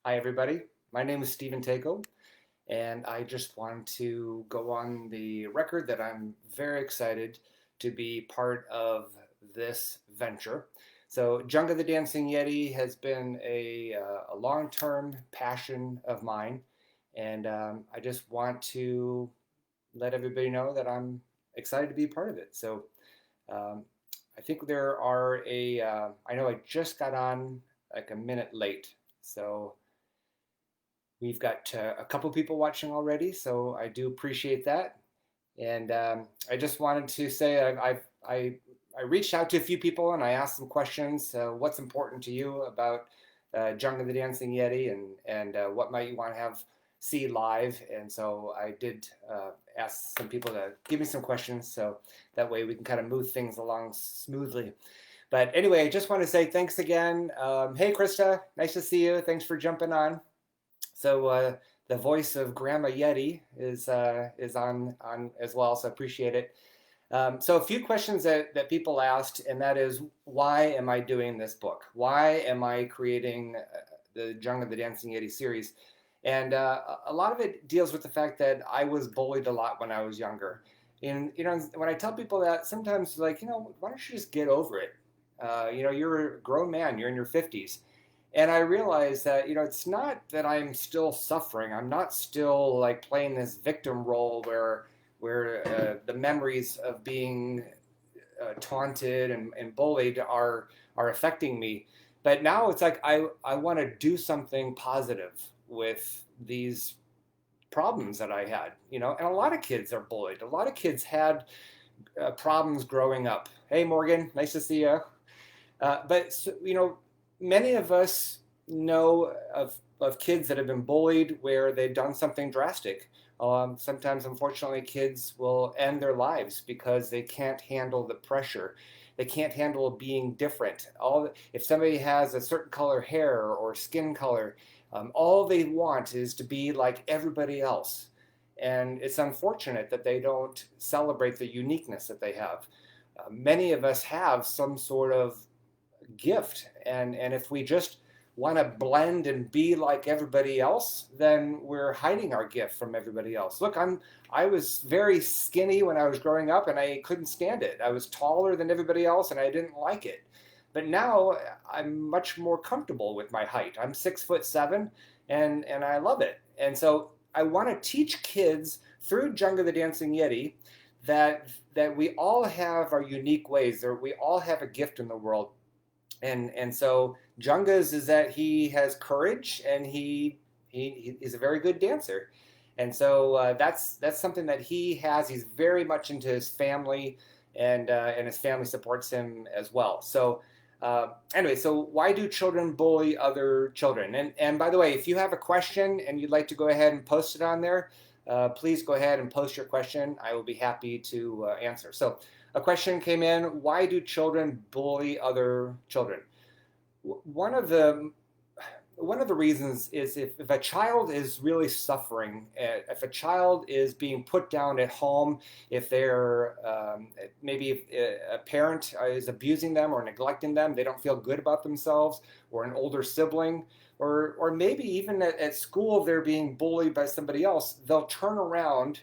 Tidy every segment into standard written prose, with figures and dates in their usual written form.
Hi, everybody. My name is Stephen Tako, and I just want to go on the record that I'm very excited to be part of this venture. So, Junga the Dancing Yeti has been a long-term passion of mine, and I just want to let everybody know that I'm excited to be a part of it. So, um, I think there are I know I just got on like a minute late, so we've got a couple people watching already, so I do appreciate that. And I just wanted to say I reached out to a few people and I asked them questions. What's important to you about Junga the Dancing Yeti, and what might you want to have see live? And so I did ask some people to give me some questions, so that way we can kind of move things along smoothly. But anyway, I just want to say thanks again. Hey, Krista, nice to see you. Thanks for jumping on. So the voice of Grandma Yeti is on as well, so I appreciate it. So a few questions that people asked, and that is, why am I doing this book? Why am I creating the Junga the Dancing Yeti series? And a lot of it deals with the fact that I was bullied a lot when I was younger. And when I tell people that, sometimes like, why don't you just get over it? You're a grown man. You're in your 50s. And I realized that, it's not that I'm still suffering. I'm not still like playing this victim role where the memories of being taunted and bullied are affecting me. But now it's like I want to do something positive with these problems that I had, and a lot of kids are bullied. A lot of kids had problems growing up. Hey, Morgan, nice to see you. But many of us know of kids that have been bullied where they've done something drastic. Sometimes, unfortunately, kids will end their lives because they can't handle the pressure. They can't handle being different. If somebody has a certain color hair or skin color, all they want is to be like everybody else. And it's unfortunate that they don't celebrate the uniqueness that they have. Many of us have some sort of gift, and if we just want to blend and be like everybody else, then we're hiding our gift from everybody else. Look, I was very skinny when I was growing up and I couldn't stand it. I was taller than everybody else and I didn't like it. But now I'm much more comfortable with my height. I'm 6'7", and I love it. And so I want to teach kids through Junga the Dancing Yeti that we all have our unique ways, or we all have a gift in the world. And so Junga's is that he has courage, and he is a very good dancer. And so that's something that he has. He's very much into his family, and his family supports him as well. So anyway, so why do children bully other children? And by the way, if you have a question and you'd like to go ahead and post it on there, please go ahead and post your question. I will be happy to answer. So a question came in: why do children bully other children? One of the one of the reasons is if a child is really suffering, if a child is being put down at home, if they're maybe if a parent is abusing them or neglecting them, they don't feel good about themselves, or an older sibling, or maybe even at school they're being bullied by somebody else, they'll turn around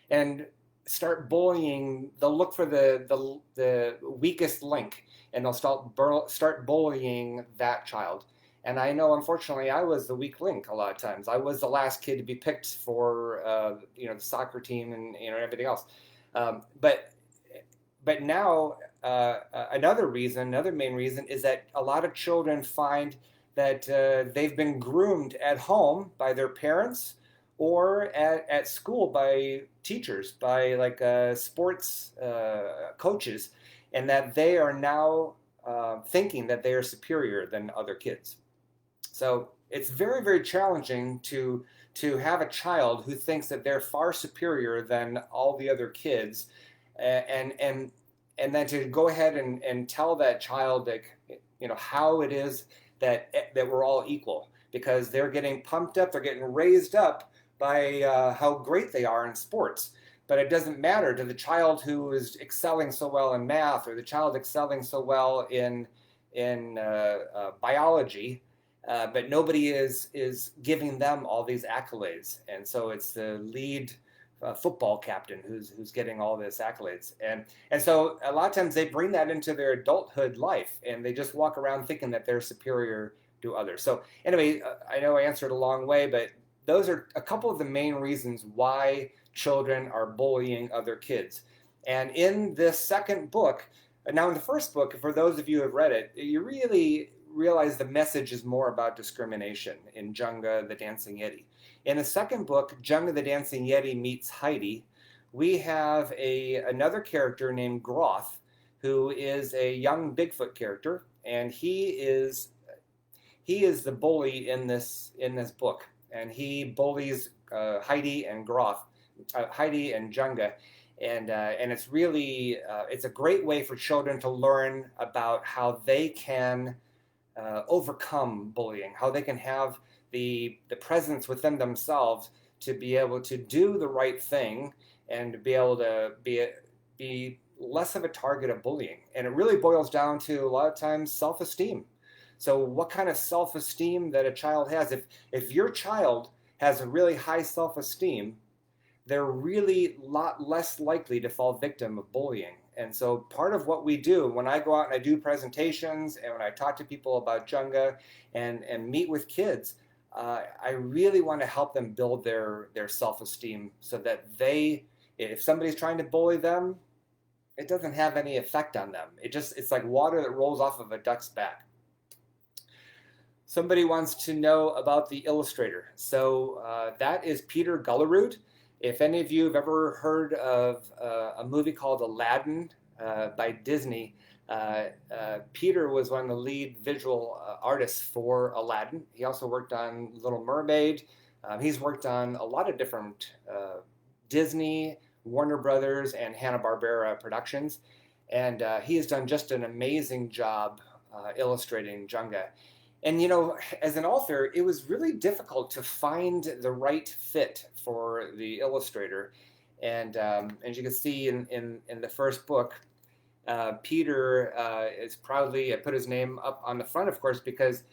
and start bullying. They'll look for the weakest link, and they'll start bullying that child. And I know, unfortunately, I was the weak link a lot of times. I was the last kid to be picked for the soccer team and everything else. But now another main reason is that a lot of children find that they've been groomed at home by their parents, or at school by teachers, by like sports coaches, and that they are now thinking that they are superior than other kids. So it's very, very challenging to have a child who thinks that they're far superior than all the other kids, and then to go ahead and tell that child, like, how it is that we're all equal, because they're getting pumped up, they're getting raised up by how great they are in sports. But it doesn't matter to the child who is excelling so well in math, or the child excelling so well in biology. but nobody is giving them all these accolades, and so it's the lead football captain who's getting all this accolades, and so a lot of times they bring that into their adulthood life, and they just walk around thinking that they're superior to others. So anyway, I know I answered a long way, but those are a couple of the main reasons why children are bullying other kids. And in this second book, now in the first book, for those of you who have read it, you really realize the message is more about discrimination in Junga the Dancing Yeti. In the second book, Junga the Dancing Yeti meets Heidi, we have another character named Groth, who is a young Bigfoot character, and he is the bully in this book, and he bullies Heidi and Groth, Heidi and Junga, and it's really it's a great way for children to learn about how they can overcome bullying, how they can have the presence within themselves to be able to do the right thing and to be able to be less of a target of bullying. And it really boils down to a lot of times self-esteem. So what kind of self-esteem that a child has, if your child has a really high self-esteem, they're really a lot less likely to fall victim of bullying. And so part of what we do when I go out and I do presentations and when I talk to people about Junga and meet with kids, I really want to help them build their self-esteem so that if somebody's trying to bully them, it doesn't have any effect on them. It's like water that rolls off of a duck's back. Somebody wants to know about the Illustrator. So that is Peter Gullerud. If any of you have ever heard of a movie called Aladdin by Disney, Peter was one of the lead visual artists for Aladdin. He also worked on Little Mermaid. He's worked on a lot of different Disney, Warner Brothers, and Hanna-Barbera productions. And he has done just an amazing job illustrating Junga. And as an author, it was really difficult to find the right fit for the Illustrator. And as you can see in the first book, Peter is proudly put his name up on the front, of course, because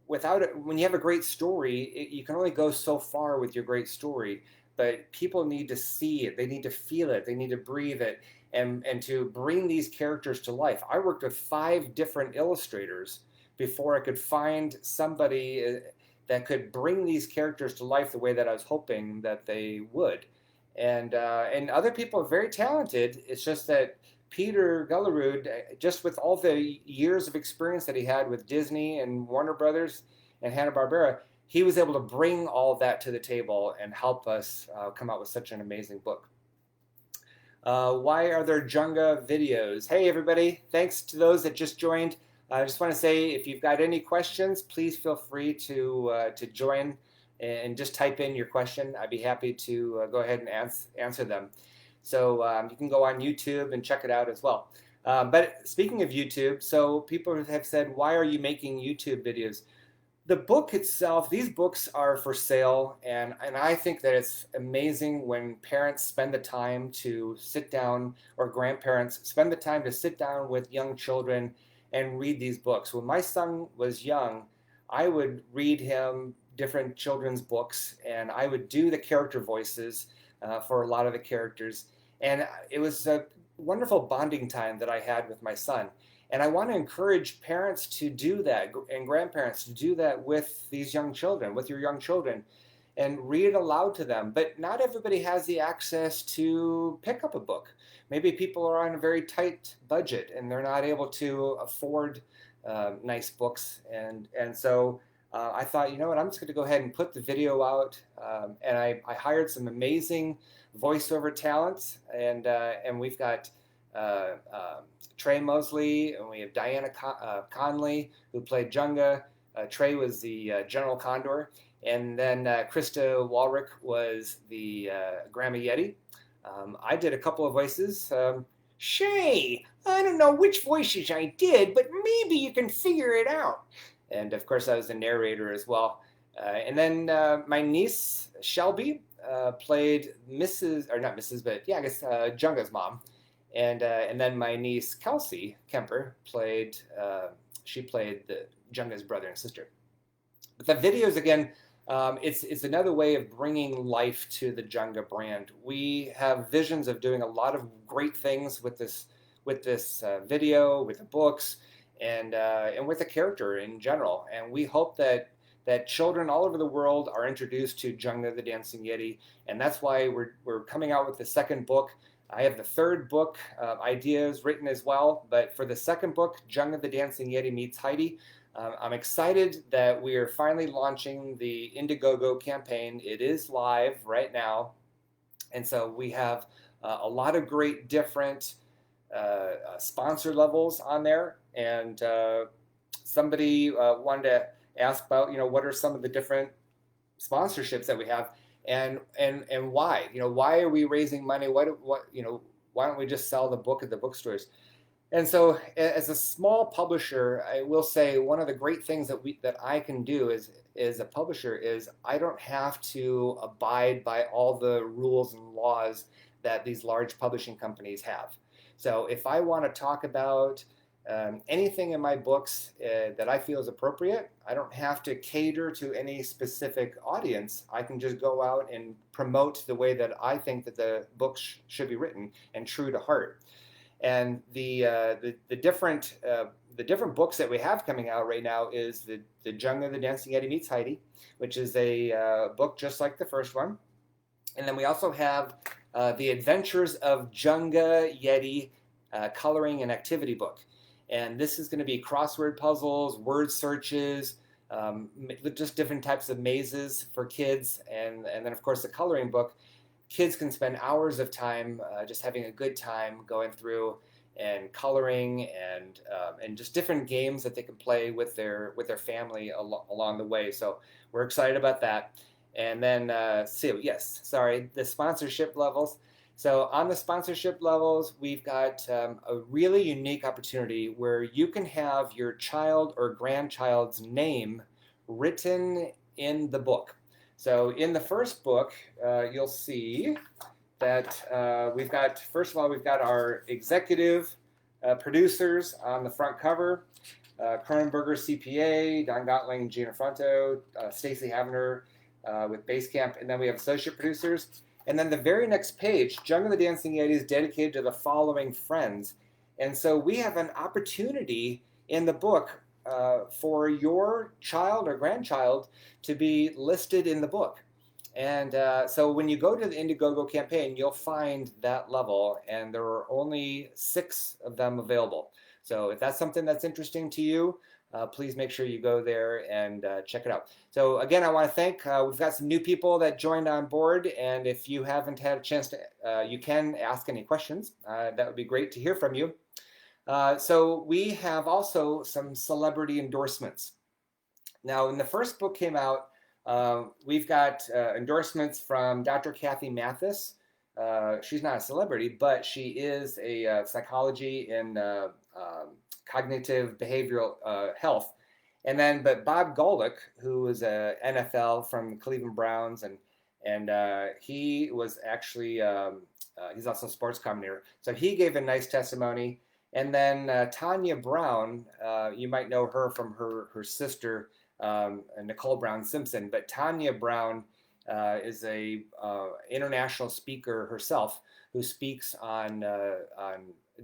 without it, when you have a great story, you can only go so far with your great story. But people need to see it, they need to feel it, they need to breathe it. And to bring these characters to life. I worked with 5 different illustrators before I could find somebody that could bring these characters to life the way that I was hoping that they would. And other people are very talented. It's just that Peter Gullerud, just with all the years of experience that he had with Disney and Warner Brothers and Hanna-Barbera, he was able to bring all that to the table and help us come out with such an amazing book. Why are there Junga videos? Hey everybody, thanks to those that just joined. I just want to say if you've got any questions, please feel free to join and just type in your question. I'd be happy to go ahead and answer them. So you can go on YouTube and check it out as well. But speaking of YouTube, so people have said, why are you making YouTube videos? The book itself, these books are for sale, and I think that it's amazing when parents spend the time to sit down, or grandparents spend the time to sit down with young children and read these books. When my son was young, I would read him different children's books, and I would do the character voices for a lot of the characters. And it was a wonderful bonding time that I had with my son. And I want to encourage parents to do that and grandparents to do that with these young children, with your young children, and read it aloud to them. But not everybody has the access to pick up a book. Maybe people are on a very tight budget and they're not able to afford nice books. And so I thought, you know what, I'm just going to go ahead and put the video out. And I hired some amazing voiceover talents, and we've got Trey Mosley, and we have Diana Conley, who played Junga. Trey was the General Condor, and then Krista Walrick was the Grandma Yeti. I did a couple of voices. Shay, I don't know which voices I did, but maybe you can figure it out. And of course, I was the narrator as well. And then my niece Shelby played Mrs. or not Mrs. but yeah, I guess Junga's mom. And then my niece Kelsey Kemper played. She played Junga's brother and sister. But the videos, again, it's another way of bringing life to the Junga brand. We have visions of doing a lot of great things with this video, with the books, and with the character in general. And we hope that children all over the world are introduced to Junga the Dancing Yeti, and that's why we're coming out with the second book. I have the third book ideas written as well, but for the second book, Junga the Dancing Yeti meets Heidi, I'm excited that we are finally launching the Indiegogo campaign. It is live right now, and so we have a lot of great different sponsor levels on there. And somebody wanted to ask about, what are some of the different sponsorships that we have, and why, why are we raising money? Why don't we just sell the book at the bookstores? And so, as a small publisher, I will say one of the great things that I can do as a publisher is I don't have to abide by all the rules and laws that these large publishing companies have. So, if I want to talk about anything in my books that I feel is appropriate, I don't have to cater to any specific audience. I can just go out and promote the way that I think that the books should be written and true to heart. And the different books that we have coming out right now is the Junga the Dancing Yeti meets Heidi, which is a book just like the first one. And then we also have the Adventures of Junga Yeti coloring and activity book. And this is going to be crossword puzzles, word searches, just different types of mazes for kids. And then, of course, the coloring book. Kids can spend hours of time just having a good time going through and coloring and just different games that they can play with their family along the way. So we're excited about that. And then the sponsorship levels. So on the sponsorship levels, we've got a really unique opportunity where you can have your child or grandchild's name written in the book. So in the first book, you'll see that we've got our executive producers on the front cover, Cronenberger CPA, Don Gottling, Gina Fronto, Stacy Havener with Basecamp, and then we have associate producers. And then the very next page, Junga the Dancing Yeti is dedicated to the following friends. And so we have an opportunity in the book for your child or grandchild to be listed in the book. And so when you go to the Indiegogo campaign, you'll find that level, and there are only 6 of them available. So if that's something that's interesting to you, please make sure you go there and check it out. So again, I want to thank, we've got some new people that joined on board, and if you haven't had a chance to, you can ask any questions. That would be great to hear from you. So we have also some celebrity endorsements. Now, when the first book came out, we've got endorsements from Dr. Kathy Mathis. She's not a celebrity, but she is a psychology in cognitive behavioral health. And then, but Bob Golick, who is a NFL from the Cleveland Browns, and he was actually he's also a sports commentator. So he gave a nice testimony. And then Tanya Brown, you might know her from her sister, Nicole Brown Simpson. But Tanya Brown is a international speaker herself who speaks on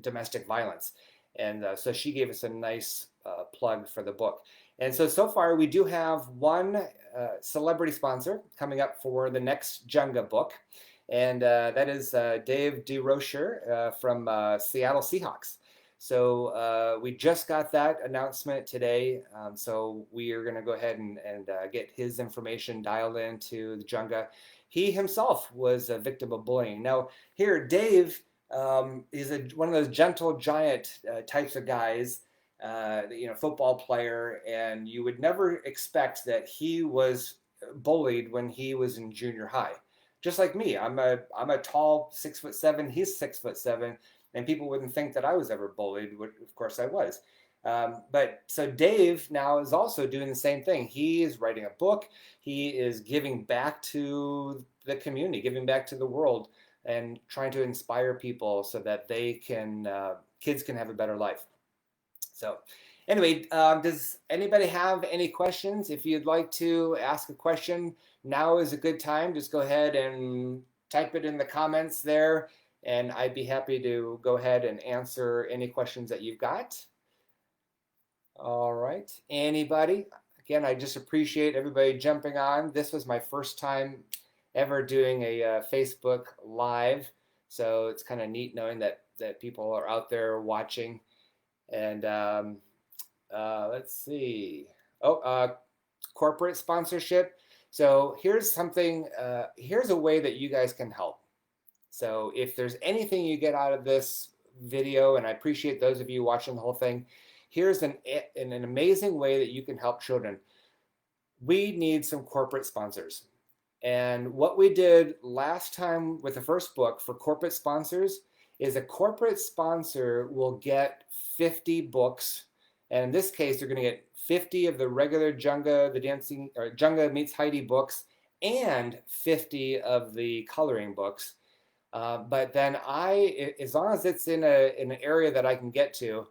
domestic violence. And so she gave us a nice plug for the book. And so far we do have one celebrity sponsor coming up for the next Junga book. And that is Dave DeRocher from Seattle Seahawks. So we just got that announcement today. So we are going to go ahead and get his information dialed into the Junga. He himself was a victim of bullying. Now here, Dave is one of those gentle giant types of guys, football player, and you would never expect that he was bullied when he was in junior high. Just like me, I'm a tall 6'7". He's 6'7". And people wouldn't think that I was ever bullied. Of course I was. But so Dave now is also doing the same thing. He is writing a book. He is giving back to the community, giving back to the world, and trying to inspire people so that they can, kids can have a better life. So Anyway, does anybody have any questions? If you'd like to ask a question, now is a good time. Just go ahead and type it in the comments there, and I'd be happy to go ahead and answer any questions that you've got. All right. Anybody? Again, I just appreciate everybody jumping on. This was my first time ever doing a Facebook Live, so it's kind of neat knowing that people are out there watching. And let's see. Oh, corporate sponsorship. So here's something. Here's a way that you guys can help. So if there's anything you get out of this video, and I appreciate those of you watching the whole thing, here's an amazing way that you can help children. We need some corporate sponsors. And what we did last time with the first book for corporate sponsors is a corporate sponsor will get 50 books. And in this case, they're going to get 50 of the regular Junga, the dancing, or Junga meets Heidi books, and 50 of the coloring books. But then as long as it's in an area that I can get to,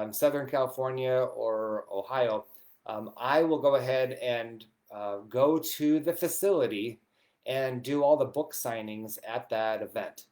Southern California or Ohio, I will go ahead and go to the facility and do all the book signings at that event.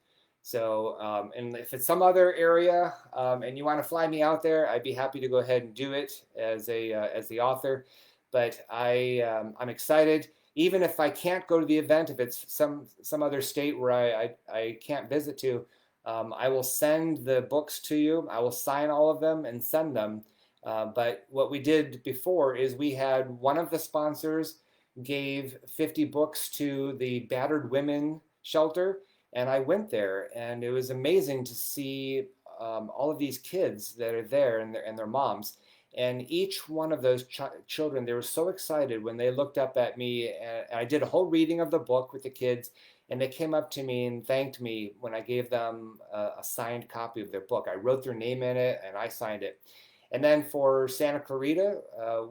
So, and if it's some other area and you want to fly me out there, I'd be happy to go ahead and do it as the author. But I'm excited. Even if I can't go to the event, if it's some other state where I can't visit to, I will send the books to you. I will sign all of them and send them. But what we did before is we had one of the sponsors gave 50 books to the battered women shelter, and I went there, and it was amazing to see all of these kids that are there and their moms. And each one of those children, they were so excited when they looked up at me. And I did a whole reading of the book with the kids, and they came up to me and thanked me when I gave them a signed copy of their book. I wrote their name in it, and I signed it. And then for Santa Clarita,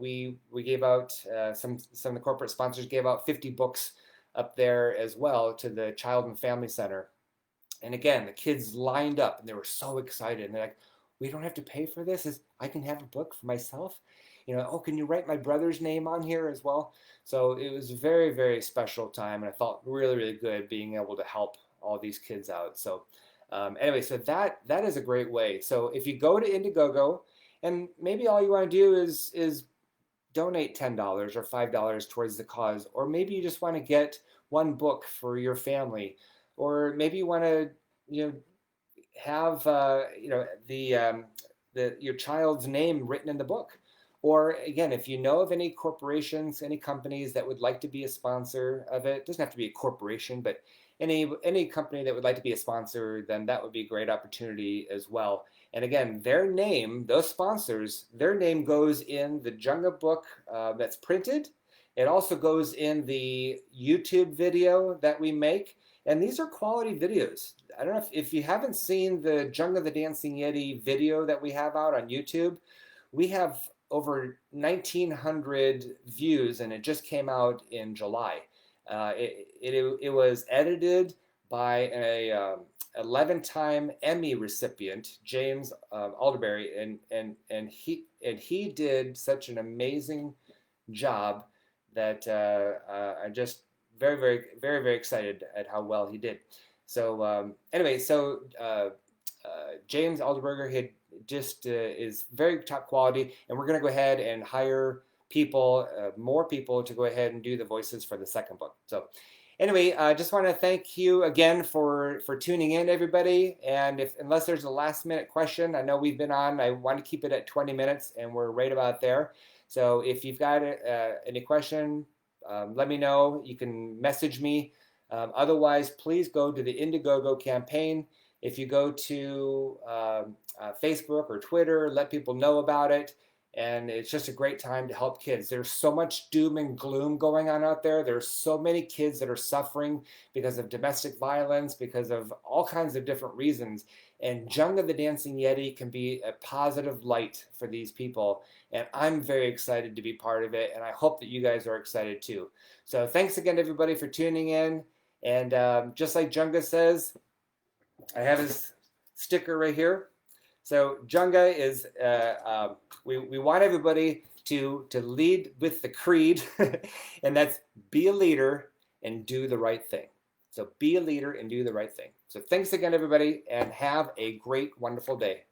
we gave out some of the corporate sponsors gave out 50 books up there as well to the Child and Family Center. And again, the kids lined up and they were so excited. And they're like, "We don't have to pay for this. I can have a book for myself. Oh, can you write my brother's name on here as well?" So it was a very, very special time, and I felt really, really good being able to help all these kids out. So anyway, so that is a great way. So if you go to Indiegogo, and maybe all you want to do is donate $10 or $5 towards the cause, or maybe you just want to get one book for your family, or maybe you want to have your child's name written in the book. Or again, if you know of any corporations, any companies that would like to be a sponsor of it, doesn't have to be a corporation, but any company that would like to be a sponsor, then that would be a great opportunity as well. And again, their name, those sponsors, their name goes in the Junga book that's printed. It also goes in the YouTube video that we make. And these are quality videos. I don't know if you haven't seen the Junga the Dancing Yeti video that we have out on YouTube. We have over 1,900 views, and it just came out in July. It was edited by a 11-time Emmy recipient, James Alderberry, and he did such an amazing job that I just very, very, very, very excited at how well he did. So anyway, so James Alderberger had just is very top quality, and we're going to go ahead and hire people, more people, to go ahead and do the voices for the second book. So anyway, I just want to thank you again for tuning in, everybody. And unless there's a last minute question, I know we've been on. I want to keep it at 20 minutes, and we're right about there. So if you've got any question, let me know. You can message me. Otherwise, please go to the Indiegogo campaign. If you go to Facebook or Twitter, let people know about it. And it's just a great time to help kids. There's so much doom and gloom going on out there. There's so many kids that are suffering because of domestic violence, because of all kinds of different reasons. And Junga the Dancing Yeti can be a positive light for these people. And I'm very excited to be part of it. And I hope that you guys are excited too. So thanks again, everybody, for tuning in. And just like Junga says, I have his sticker right here. So Junga is, we want everybody to lead with the creed, and that's be a leader and do the right thing. So be a leader and do the right thing. So thanks again, everybody, and have a great, wonderful day.